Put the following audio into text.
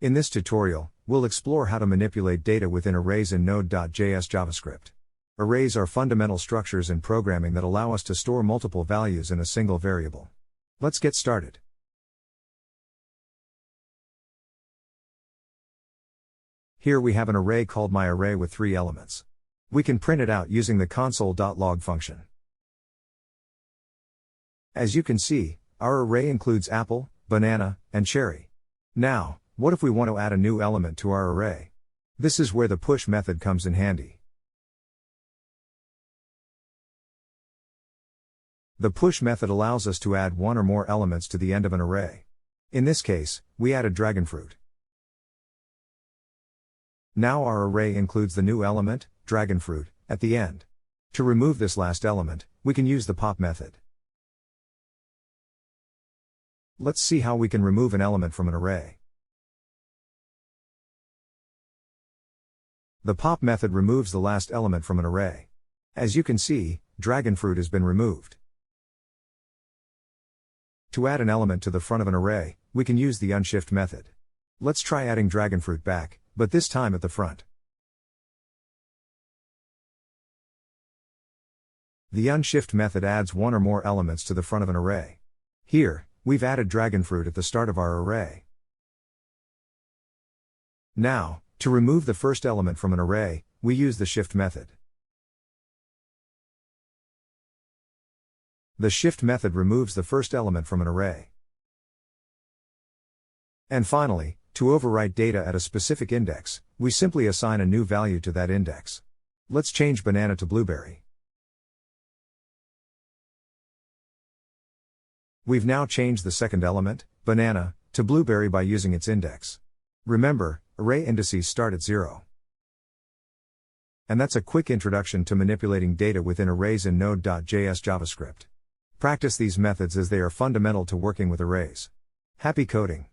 In this tutorial, we'll explore how to manipulate data within arrays in Node.js JavaScript. Arrays are fundamental structures in programming that allow us to store multiple values in a single variable. Let's get started. Here we have an array called myArray with 3 elements. We can print it out using the console.log function. As you can see, our array includes apple, banana, and cherry. Now, what if we want to add a new element to our array? This is where the push method comes in handy. The push method allows us to add one or more elements to the end of an array. In this case, we added dragon fruit. Now our array includes the new element, dragon fruit, at the end. To remove this last element, we can use the pop method. Let's see how we can remove an element from an array. The pop method removes the last element from an array. As you can see, dragon fruit has been removed. To add an element to the front of an array, we can use the unshift method. Let's try adding dragon fruit back, but this time at the front. The unshift method adds one or more elements to the front of an array. Here, we've added dragon fruit at the start of our array. Now, to remove the first element from an array, we use the shift method. The shift method removes the first element from an array. And finally, to overwrite data at a specific index, we simply assign a new value to that index. Let's change banana to blueberry. We've now changed the second element, banana, to blueberry by using its index. Remember, array indices start at 0. And that's a quick introduction to manipulating data within arrays in Node.js JavaScript. Practice these methods as they are fundamental to working with arrays. Happy coding!